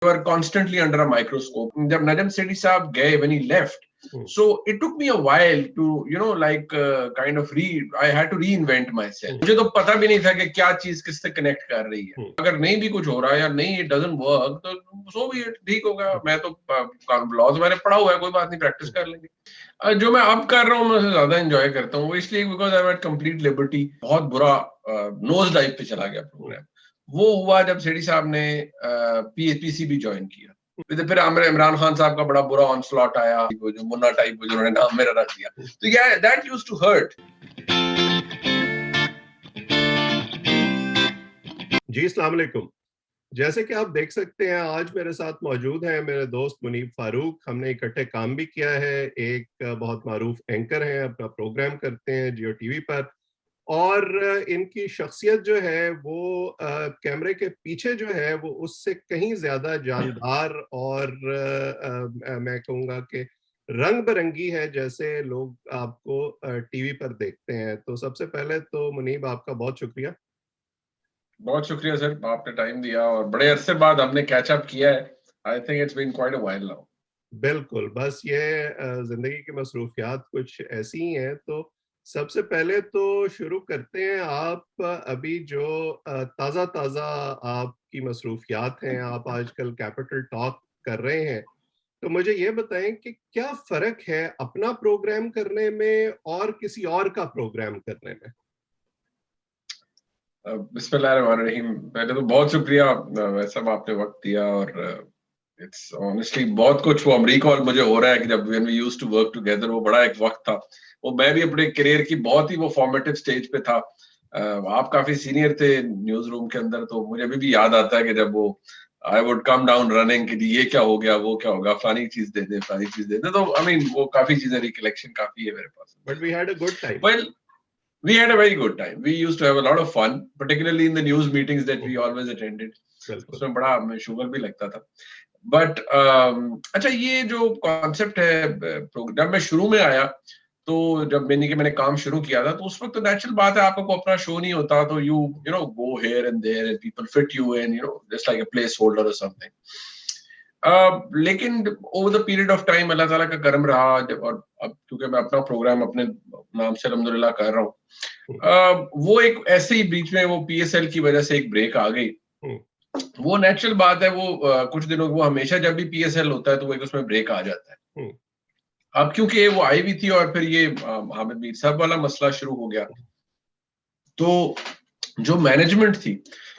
were constantly under a microscope. जब नजम सेठी साहब गए, when he left, so it took me a while to, kind of I had to reinvent myself. मुझे तो पता भी नहीं था कि क्या चीज किससे कनेक्ट कर रही है. अगर नहीं भी कुछ हो रहा है या नहीं it doesn't work, तो so भी ठीक होगा. मैं तो लॉज मैंने पढ़ा हुआ है, कोई बात नहीं, प्रैक्टिस कर लेंगे. जो मैं अब कर रहा हूँ मैं उसे ज्यादा एंजॉय करता हूँ, वो इसलिए because I had complete liberty. बहुत बुरा नोज डाइव पे चला गया प्रोग्राम. वो हुआ जब सेठी साहब ने पीसीबी ज्वाइन किया. फिर इमरान खान साहब का बड़ा बुरा ऑनस्लॉट आया, वो जो मुन्ना टाइप जिन्होंने नाम मेरा रख दिया. तो या दैट यूज्ड टू हर्ट. जी अस्सलाम वालेकुम. जैसे कि आप देख सकते हैं आज मेरे साथ मौजूद हैं मेरे दोस्त मुनीब फारूक. हमने इकट्ठे काम भी किया है. एक बहुत मारूफ एंकर हैं, अपना प्रोग्राम करते हैं जियो टीवी पर, और इनकी शख्सियत जो है वो कैमरे के पीछे जो है वो उससे कहीं ज्यादा जानदार और मैं कहूँगा कि रंग बिरंगी है जैसे लोग आपको टीवी पर देखते हैं. तो सबसे पहले तो मुनीब आपका बहुत शुक्रिया. बहुत शुक्रिया सर, आपने टाइम दिया और बड़े अरसे बाद हमने कैच अप किया है. I think it's been quite a while now. बिल्कुल, बस ये जिंदगी की मसरूफियात कुछ ऐसी ही हैं. तो सबसे पहले तो शुरू करते हैं. आप अभी जो ताज़ा ताज़ा आपकी मसरूफियात हैं, आप आजकल कैपिटल टॉक कर रहे हैं, तो मुझे ये बताएं कि क्या फ़र्क है अपना प्रोग्राम करने में और किसी और का प्रोग्राम करने में? बिस्मिल्लाहिर्रहमानिर्रहीम. पहले तो बहुत शुक्रिया वैसे आपने वक्त दिया. और इट्स ऑनेस्टली बहुत कुछ वो रिकॉल मुझे हो रहा है कि जब when we used to work together, वो बड़ा एक वक्त था. वो मैं भी अपने करियर की बहुत ही वो फॉर्मेटिव स्टेज पे था. आप काफी सीनियर थे न्यूज रूम के अंदर, तो मुझे अभी भी याद आता है कि जब वो I would come down running कि ये क्या हो गया, वो क्या होगा, फलानी चीज दे दे, फलानी चीज दे दे. तो आई मीन वो काफी चीजें रिकलेक्शन काफी है मेरे पास. But we had a good time. Well, we had a very good time. We used to have a lot of fun, particularly in the news meetings that we always attended. उसमें बड़ा हमें sugar भी लगता था. But अच्छा, ये जो concept है प्रोग्राम में शुरू में आया, तो जब मैंने काम शुरू किया था, तो उस वक्त तो नेचुरल बात है, आपका कोई अपना शो नहीं होता, तो you know go here and there and people fit you in, just like a placeholder और समथिंग. लेकिन over the period of time अल्लाह ताला का करम रहा. और अब क्योंकि मैं अपना प्रोग्राम अपने नाम से अल्हम्दुलिल्लाह कर रहा हूँ, वो एक ऐसे ही बीच में वो पीएसएल की वजह से एक ब्रेक आ गई. वो नेचुरल बात है. वो कुछ दिनों वो हमेशा जब भी पीएसएल होता है तो वो एक उसमें ब्रेक आ जाता है. अब क्योंकि वो आई भी थी और फिर ये हामिद मीर साहब वाला मसला शुरू हो गया, तो जो मैनेजमेंट थी,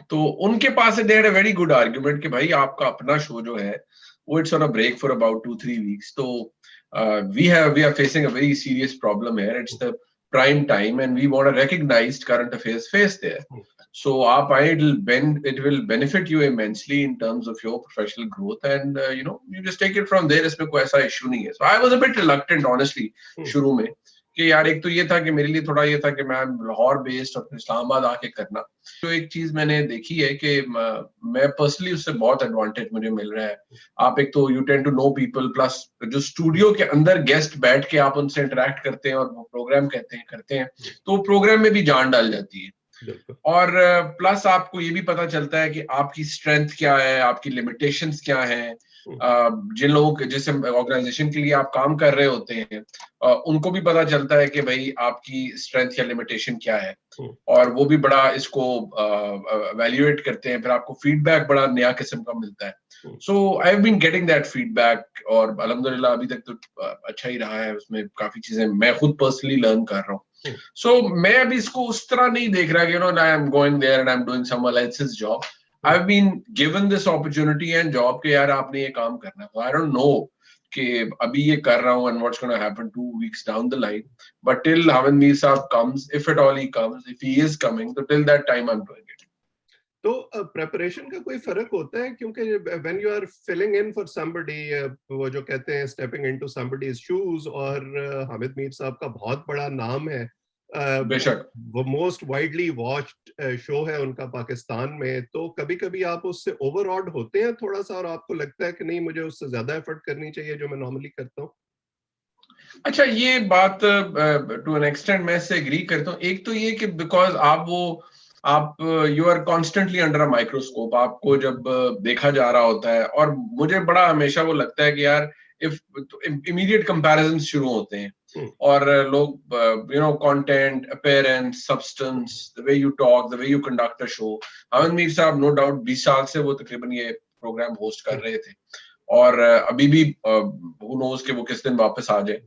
तो उनके पास they had a very good argument कि भाई आपका अपना शो जो है वो it's on a break for about 2-3 weeks. तो we are facing a very serious problem here. It's the prime time and we want a recognized current affairs face there. So आप आए, it will benefit you immensely in terms of your professional growth and you just take it from there. इसमें कोई ऐसा issue नहीं है. So I was a bit reluctant honestly शुरू में, कि यार एक तो ये था कि मेरे लिए थोड़ा ये था कि मैं लाहौर बेस्ड और इस्लामाबाद आके करना. तो एक चीज मैंने देखी है कि मैं पर्सनली उससे बहुत एडवांटेज मुझे मिल रहा है. आप एक तो you tend to know people, plus जो स्टूडियो के अंदर गेस्ट बैठ के आप उनसे इंटरेक्ट करते हैं और वो प्रोग्राम करते हैं, तो प्रोग्राम में भी जान डाल जाती है. और प्लस आपको ये भी पता चलता है कि आपकी स्ट्रेंथ क्या है, आपकी लिमिटेशंस क्या हैं. जिन लोगों के जिस ऑर्गेनाइजेशन के लिए आप काम कर रहे होते हैं, उनको भी पता चलता है कि भाई आपकी स्ट्रेंथ या लिमिटेशन क्या है, और वो भी बड़ा इसको वैल्यूएट करते हैं. फिर आपको फीडबैक बड़ा नया किस्म का मिलता है. So I have been getting that feedback और अल्हम्दुलिल्लाह अभी तक तो अच्छा ही रहा है. उसमें काफी चीजें मैं खुद पर्सनली लर्न कर रहा हूँ. सो मैं अभी इसको उस तरह नहीं देख रहा कि I am going there and I am doing someone else's job. I've been given this opportunity and job के यार आपने ये काम करना है. So I don't know कि अभी ये कर रहा हूँ and what's going to happen 2 weeks down the line. But till Hamid Mir साहब comes, if at all he comes, if he is coming, so till that time I'm doing it. तो preparation का कोई फर्क होता है? क्योंकि when you are filling in for somebody, वो जो कहते हैं stepping into somebody's shoes, और हामिद मीर साहब का बहुत बड़ा नाम है, बेशक वो मोस्ट वाइडली वॉच्ड शो है उनका पाकिस्तान में. तो कभी कभी आप उससे ओवरऑड होते हैं थोड़ा सा, और आपको लगता है कि नहीं मुझे उससे ज्यादा एफर्ट करनी चाहिए जो मैं नॉर्मली करता हूँ? अच्छा, ये बात टू एन एक्सटेंट मैं इससे एग्री करता हूँ. एक तो ये कि बिकॉज आप वो आप you are constantly under a microscope, आपको जब देखा जा रहा होता है, और मुझे बड़ा हमेशा वो लगता है कि यार इफ इमीडिएट कंपैरिजन शुरू होते हैं, और लोग content, appearance, substance, the way you talk, the way you conduct a show. Aman Mir साहब नो डाउट 20 साल से वो तकरीबन ये प्रोग्राम होस्ट कर रहे थे, और अभी भी who knows कि वो किस दिन वापस आ जाए।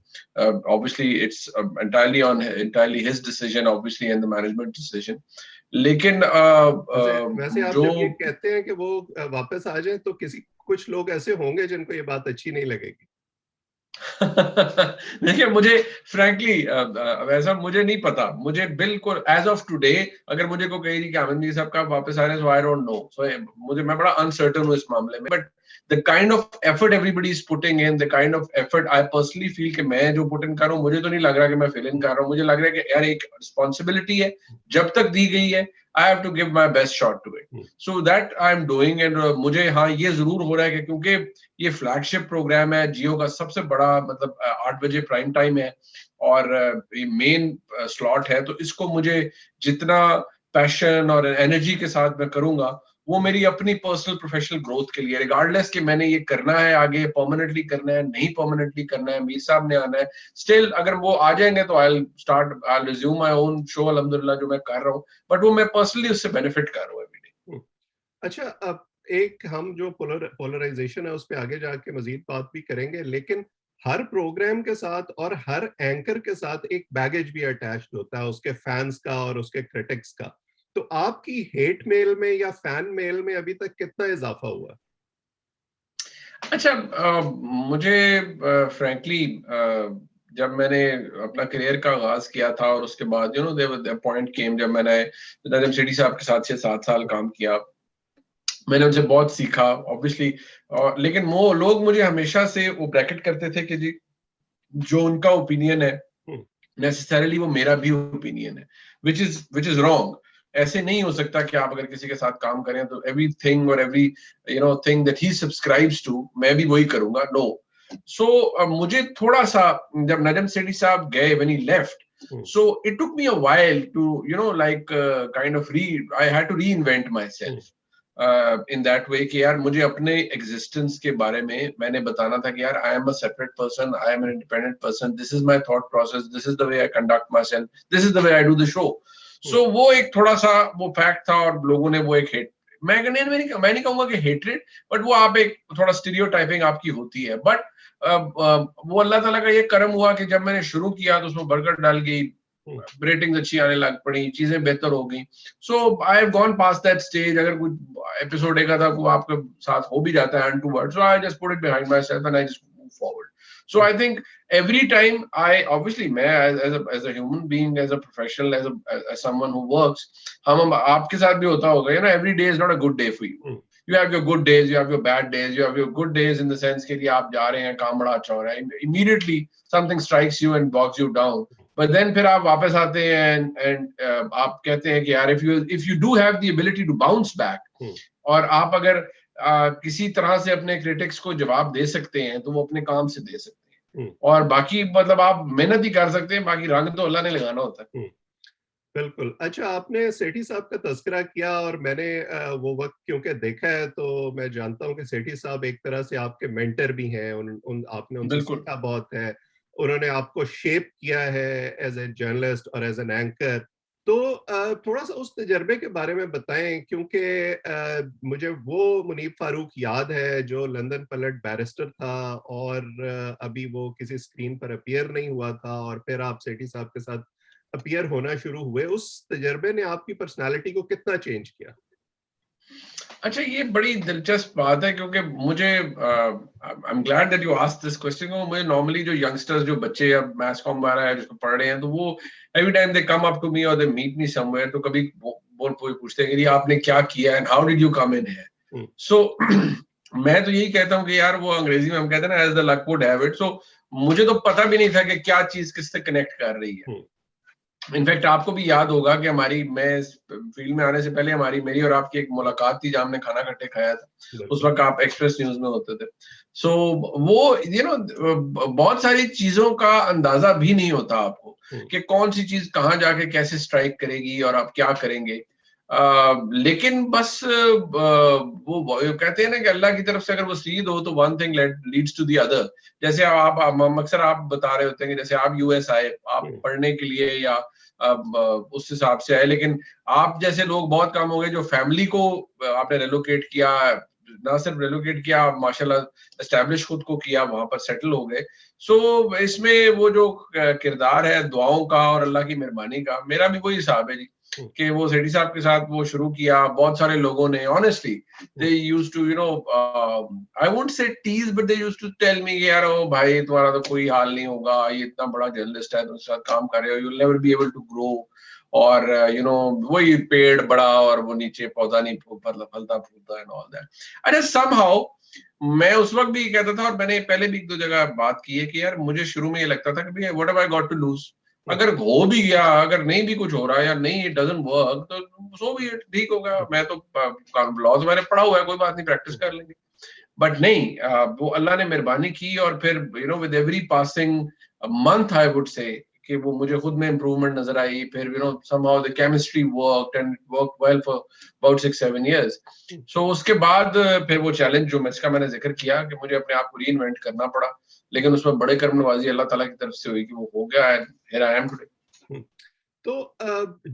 Obviously it's entirely his decision, obviously, and the management decision. लेकिन वैसे आप जो जब ये कहते हैं कि वो वापस आ जाए, तो कुछ लोग ऐसे होंगे जिनको ये बात अच्छी नहीं लगेगी। देखिए, मुझे फ्रैंकली वैसा मुझे नहीं पता, मुझे बिल्कुल एज ऑफ टुडे अगर मुझे को कही कि आनंद जी साहब का वापस आ रहे हैं, सो आई डोंट नो, सो मैं बड़ा अनसर्टन हूँ इस मामले में। But the kind of effort everybody is putting in, the kind of effort I personally feel कि मैं जो पुट इन कर रहा हूँ, मुझे तो नहीं लग रहा कि मैं फिल इन कर रहा हूँ। मुझे लग रहा है कि यार एक रिस्पॉन्सिबिलिटी है, जब तक दी गई है, I have to give my best shot to it, so that I am doing. And मुझे हाँ ये जरूर हो रहा है कि क्योंकि ये फ्लैगशिप प्रोग्राम है, जियो का सबसे बड़ा, मतलब 8 बजे प्राइम टाइम है, और ये मेन स्लॉट है, तो इसको मुझे जितना पैशन और एनर्जी के साथ मैं करूंगा, वो मेरी अपनी पर्सनल प्रोफेशनल ग्रोथ के लिए, रिगार्डलेस कि मैंने ये करना है आगे, परमानेंटली करना है, नहीं परमानेंटली करना है, मीर साहब ने आना है, स्टिल अगर वो आ जाएंगे तो I resume my own show अल्हम्दुलिल्लाह जो मैं कर रहा हूँ, बट वो मैं पर्सनली उससे बेनिफिट कर रहा हूँ एवरी डे। अच्छा, अब एक हम जो पोलराइजेशन है उस पे आगे जाके मजीद बात भी करेंगे, लेकिन हर प्रोग्राम के साथ और हर एंकर के साथ एक बैगेज भी अटैच्ड होता है, उसके फैंस का और उसके क्रिटिक्स का। तो आपकी हेट मेल में या फैन मेल में अभी तक कितना इजाफा हुआ? अच्छा, मुझे फ्रैंकली जब मैंने अपना करियर का आगाज किया था, और उसके बाद पॉइंट केम जब मैंने नजम सेठी साहब के साथ 6-7 साल काम किया, मैंने उनसे बहुत सीखा ऑब्वियसली। और लेकिन वो लोग मुझे हमेशा से वो ब्रैकेट करते थे कि जी जो उनका ओपिनियन है नेसेसरीली वो मेरा भी ओपिनियन है, विच इज रॉन्ग। ऐसे नहीं हो सकता कि आप अगर किसी के साथ काम करें तो एवरीथिंग और every thing that he subscribes to मैं भी वही करूंगा, नो। सो मुझे थोड़ा सा, जब नजम सेठी साहब गए, when he left, so it took me a while to kind of I had to reinvent myself in that way कि यार मुझे अपने एग्जिस्टेंस के बारे में मैंने बताना था कि यार I am a separate person, I am an independent person, this is my thought process, this is the way I conduct myself, this is the way I do the show. So वो एक थोड़ा सा वो fact था, और लोगों ने वो एक हेट, मैं नहीं कहूंगा कि हेटरेड, बट वो आप एक थोड़ा स्टीरियोटाइपिंग आपकी होती है। बट वो अल्लाह ताला का ये करम हुआ कि जब मैंने शुरू किया तो उसमें बरकत डाल गई, रेटिंग्स अच्छी आने लग पड़ी, चीजें बेहतर हो गई। So I have gone past that stage. अगर कुछ एपिसोड एक आधा को आपके साथ हो भी जाता है untoward, so I just put it behind my self and I just move forward. So I think every time I obviously मैं as a human being, as a professional, as someone who works, हम आपके साथ भी होता होगा, every day is not a good day for you. You have your good days, you have your bad days, you have your good days in the sense कि आप जा रहे हैं, काम बड़ा अच्छा हो रहा है, immediately something strikes you and bogs you down, but then फिर आप वापस आते हैं and आप कहते हैं कि यार if you do have the ability to bounce back, और आप अगर किसी तरह से अपने क्रिटिक्स को जवाब दे सकते हैं, तो वो अपने काम से दे सकते हैं, और बाकी मतलब आप मेहनत ही कर सकते हैं, बाकी रंग तो अल्लाह ने लगाना होता है। बिल्कुल। अच्छा, आपने सेठी साहब का तस्करा किया, और मैंने वो वक्त क्योंकि देखा है तो मैं जानता हूं कि सेठी साहब एक तरह से आपके मेंटर भी हैं, आपने उनसे सीखा बहुत है, उन्होंने आपको शेप किया है एज ए जर्नलिस्ट और एज एन एंकर। तो थोड़ा सा उस तजर्बे के बारे में बताएं, क्योंकि मुझे वो मुनीब फारूक याद है जो लंदन पलट बैरिस्टर था, और अभी वो किसी स्क्रीन पर अपीयर नहीं हुआ था, और फिर आप सेठी साहब के साथ अपीयर होना शुरू हुए। उस तजर्बे ने आपकी पर्सनालिटी को कितना चेंज किया? अच्छा, ये बड़ी दिलचस्प बात है, क्योंकि मुझे I am glad that you asked this question. मुझे नॉर्मली जो यंगस्टर्स, जो बच्चे अब मैस कॉम वाला है जिसको पढ़ रहे हैं, तो वो every time they come up to me और दे मीट मी समवेयर, तो कभी पूछते हैं कि आपने क्या किया and how did you come in here. So मैं तो यही कहता हूँ कि यार वो अंग्रेजी में हम कहते हैं ना, as the luck would have it. So मुझे तो पता भी नहीं था कि क्या चीज किससे कनेक्ट कर रही है। इनफैक्ट आपको भी याद होगा कि मैं इस फील्ड में आने से पहले मेरी और आपकी एक मुलाकात थी जहां हमने खाना इकट्ठे खाया था। उस वक्त आप एक्सप्रेस न्यूज में होते थे। सो वो बहुत सारी चीजों का अंदाजा भी नहीं होता आपको कि कौन सी चीज कहाँ जाके कैसे स्ट्राइक करेगी और आप क्या करेंगे। लेकिन बस वो कहते हैं ना कि अल्लाह की तरफ से अगर वो सीध हो तो one thing leads to the other. जैसे आप अक्सर आप बता रहे होते हैं कि जैसे आप यूएस आए आप पढ़ने के लिए या उस हिसाब से आए, लेकिन आप जैसे लोग बहुत कम हो गए जो फैमिली को आपने रेलोकेट किया, ना सिर्फ रेलोकेट किया, माशाल्लाह एस्टैब्लिश खुद को किया, वहां पर सेटल हो गए। सो इसमें वो जो किरदार है दुआओं का और अल्लाह की मेहरबानी का, मेरा भी वही हिसाब है जी कि वो सेठी साहब के साथ वो शुरू किया। बहुत सारे लोगों ने honestly they used to you know I won't say this but they used to tell me कि यार ओ भाई तुम्हारा तो कोई हाल नहीं होगा, ये इतना बड़ा जर्नलिस्ट है, तुम उसके साथ काम कर रहे हो, you will never be able to grow. और यू नो वही पेड़ बड़ा और वो नीचे पौधा नहीं फलता फूलता एंड ऑल दैट। अरे समहाउ मैं उस वक्त भी कहता था और मैंने पहले भी एक दो जगह बात की है कि यार मुझे शुरू में ये लगता था कि भाई what have I got to lose, अगर हो भी गया, अगर नहीं भी कुछ हो रहा है या नहीं इट डजंट वर्क तो सो भी ठीक होगा, मैं तो लॉज मैंने पढ़ा हुआ है, कोई बात नहीं, प्रैक्टिस कर लेंगे। बट नहीं, वो अल्लाह ने मेहरबानी की और फिर you know with every passing month I would say कि वो मुझे खुद में इम्प्रूवमेंट नजर आई। फिर you know somehow the chemistry worked and worked well for about 6-7 years। सो उसके बाद फिर वो चैलेंज जो इसका मैंने जिक्र किया कि मुझे अपने आप को रीइन्वेंट करना पड़ा, लेकिन उसमें बड़े कर्म नवाजी अल्लाह ताला की तरफ से हुई कि वो हो गया है, हियर आई एम टुडे। तो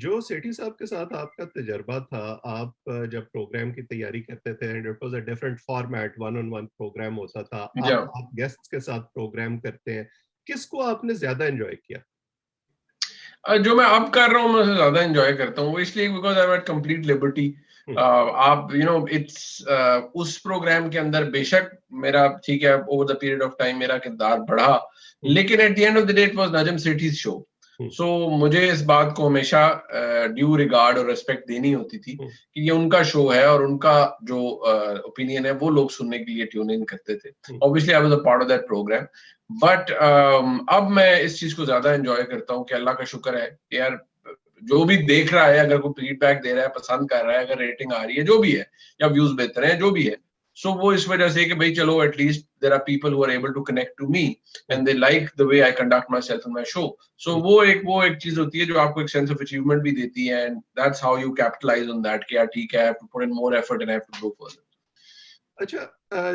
जो सेठी साहब के साथ आपका तजर्बा था, आप जब प्रोग्राम की तैयारी करते थे and it was a different format, one on one programme होता था, आप गेस्ट्स के साथ प्रोग्राम करते हैं, किसको आपने ज्यादा एंजॉय किया? जो मैं अब कर रहा हूँ मैं उसे ज्यादा एंजॉय करता हूँ, इसलिए because I had complete liberty. आप यू नो इट्स उस प्रोग्राम के अंदर बेशक मेरा ठीक है over the period of time मेरा किरदार बढ़ा, लेकिन at the end of the day it was Najam Sethi's show. So मुझे इस बात को हमेशा ड्यू रिगार्ड और रेस्पेक्ट देनी होती थी कि ये उनका शो है और उनका जो ओपिनियन है वो लोग सुनने के लिए ट्यून इन करते थे। Obviously I was a part of that programme, but अब मैं इस चीज को ज्यादा एंजॉय करता हूँ कि अल्लाह का शुक्र है यार जो भी देख रहा है, अगर कोई फीडबैक दे रहा है, पसंद कर रहा है, अगर रेटिंग आ रही है जो भी है या व्यूज बेहतर है जो भी है, सो वो इस वजह से कि भाई चलो at least there are people who are able to connect to me and they like the way I conduct myself in my show. So वो एक चीज होती है जो आपको एक सेंस ऑफ अचीवमेंट भी देती है and that's how you capitalise on that कि यार ठीक है I have to put in more effort and I have to grow further. अच्छा,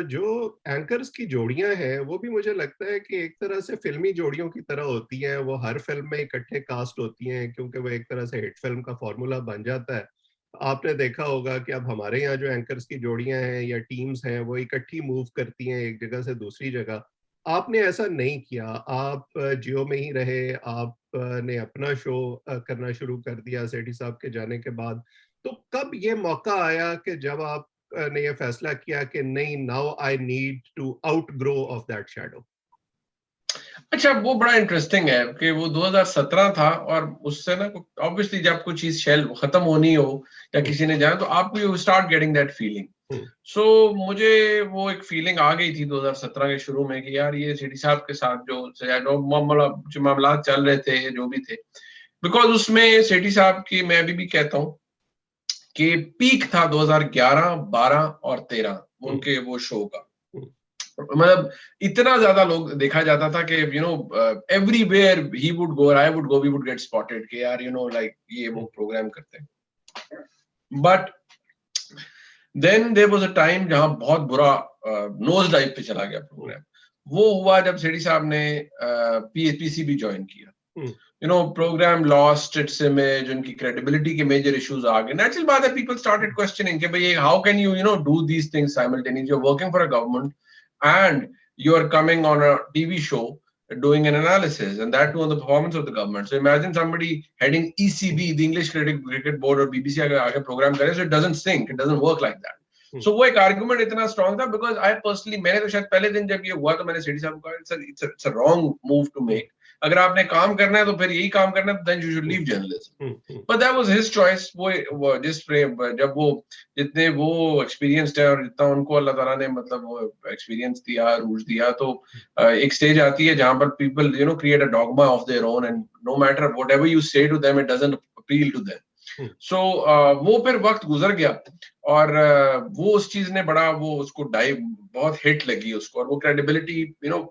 जो एंकर्स की जोड़ियां हैं वो भी मुझे लगता है कि एक तरह से फिल्मी जोड़ियों की तरह होती हैं, वो हर फिल्म में इकट्ठे कास्ट होती हैं क्योंकि वो एक तरह से हिट फिल्म का फॉर्मूला बन जाता है। आपने देखा होगा कि अब हमारे यहाँ जो एंकर्स की जोड़ियां हैं या टीम्स हैं वो इकट्ठी मूव करती हैं एक जगह से दूसरी जगह। आपने ऐसा नहीं किया, आप जियो में ही रहे, आपने अपना शो करना शुरू कर दिया सेठी साहब के जाने के बाद। तो कब ये मौका आया कि जब आप ने ये फैसला किया कि नहीं, now I need to outgrow of that shadow? अच्छा, वो बड़ा इंटरेस्टिंग है कि वो 2017 था और उससे ना ऑब्वियसली जब कोई चीज शेल खत्म होनी हो या किसी ने जाना तो आपको you start getting that feeling. So मुझे वो एक फीलिंग आ गई थी 2017 के शुरू में कि यार ये सेठी साहब के साथ जो मामला चल रहे थे जो भी थे, बिकॉज उसमें सेठी साहब की मैं अभी भी कहता हूँ कि पीक था 2011, 12 और 13 उनके वो शो का। मतलब इतना ज्यादा लोग देखा जाता था कि you know everywhere he would go, I would go, we would get spotted कि यार यू नो लाइक ये वो प्रोग्राम करते हैं। But then there was a time जहां बहुत बुरा नोज डाइव पे चला गया प्रोग्राम। वो हुआ जब सेठी साहब ने पीसीबी ज्वाइन किया। You know, program lost its image, उनकी credibility के major issues आ गए। Natural बात है, people started questioning कि भाई how can you know do these things simultaneously? You're working for a government and you are coming on a TV show doing an analysis, and that too on the performance of the government. So imagine somebody heading ECB, the English Cricket Board, और BBC आगे program करे, so it doesn't sync, it doesn't work like that. So वो एक argument इतना strong था because I personally, मैंने तो शायद पहले दिन जब ये हुआ तो मैंने सेठी साहब को कहा it's a wrong move to make. अगर आपने काम करना है तो फिर यही काम करना है, then you should leave journalism. But that was his choice. वो जिस जब वो जितने वो experienced है और जितना उनको अल्लाह ताला ने मतलब वो experience दिया, रूज दिया, तो एक स्टेज आती है जहां पर people you know create a dogma of their own and no matter whatever you say to them it doesn't appeal to them. So वो फिर वक्त गुजर गया और वो उस चीज ने बड़ा वो उसको बहुत हिट लगी उसको और वो credibility you know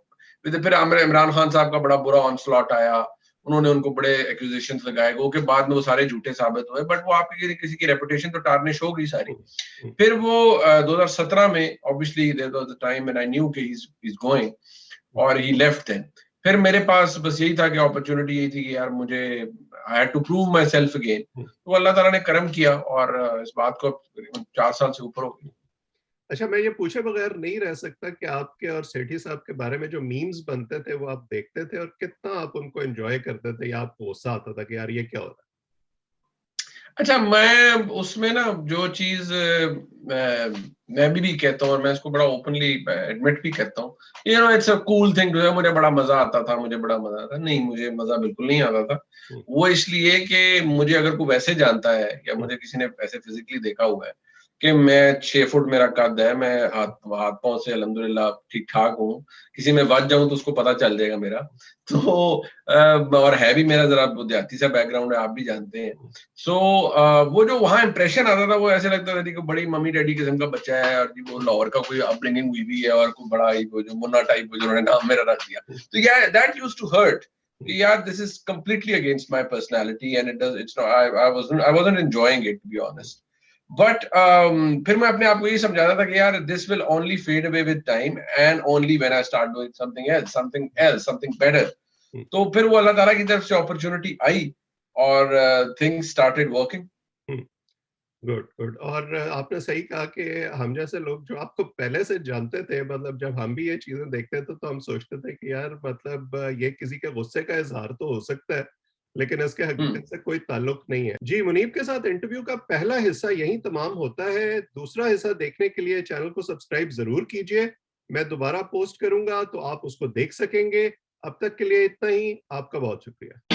फिर इमरान खान साहब का बड़ा बुरा ऑनस्लॉट आया उन्होंने उनको बड़े एक्यूजेशंस लगाए वो कि बाद में वो सारे झूठे साबित हुए, बट वो आपकी किसी की रेपुटेशन तो टार्निश हो गई सारी। फिर वो 2017 में obviously there was the time when I knew कि ही इज गोइंग और ही लेफ्ट देन। फिर मेरे पास बस यही था कि अपॉर्चुनिटी यही थी कि यार मुझे I had to prove myself again. तो अल्लाह ताला ने करम किया और इस बात को 4 साल से ऊपर हो गई। अच्छा, मैं ये पूछे बगैर नहीं रह सकता कि आपके और सेठी साहब के बारे में जो मीम्स बनते थे वो आप देखते थे और कितना आप उनको एंजॉय करते थे या आपको गुस्सा आता था कि यार ये क्या हो रहा है? अच्छा, मैं उसमें ना जो चीज मैं भी कहता हूँ और मैं इसको बड़ा ओपनली एडमिट भी करता हूँ, you know it's a cool thing to, मुझे बड़ा मजा आता था, मुझे बड़ा मजा आता था। नहीं, मुझे मजा बिल्कुल नहीं आता था। वो इसलिए कि मुझे अगर कोई वैसे जानता है या मुझे किसी ने ऐसे फिजिकली देखा हुआ है कि मैं 6 फुट मेरा कद है, मैं हाथ हाथ पांव से अल्हम्दुलिल्लाह ठीक ठाक हूँ, किसी में बच जाऊं तो उसको पता चल जाएगा मेरा। तो और है भी मेरा जरा देहाती सा बैकग्राउंड है, आप भी जानते हैं। सो वो जो वहाँ इंप्रेशन आता था वो ऐसे लगता था कि बड़ी मम्मी डैडी किस्म का बच्चा है और जी वो लाहौर का कोई अपब्रिंगिंग हुई भी है और कोई बड़ा ही वो जो मुन्ना टाइप जिन्होंने नाम मेरा रख दिया। तो यार दैट यूज्ड टू हर्ट। यार this is completely against my personality and it's not, I wasn't enjoying it to be honest. But फिर मैं अपने आप को ये समझाता था कि यार this will only fade away with time and only when I start doing something better. तो फिर वो अल्लाह ताला की तरफ से अपॉर्चुनिटी आई और things started working. Good good. और आपने सही कहा कि हम जैसे लोग जो आपको पहले से जानते थे, मतलब जब हम भी ये चीजें देखते थे तो हम सोचते थे कि यार मतलब ये किसी के गुस्से का इजहार तो हो सकता है लेकिन इसके हकीकत से कोई ताल्लुक नहीं है। जी, मुनीब के साथ इंटरव्यू का पहला हिस्सा यहीं तमाम होता है। दूसरा हिस्सा देखने के लिए चैनल को सब्सक्राइब जरूर कीजिए। मैं दोबारा पोस्ट करूंगा तो आप उसको देख सकेंगे। अब तक के लिए इतना ही। आपका बहुत शुक्रिया।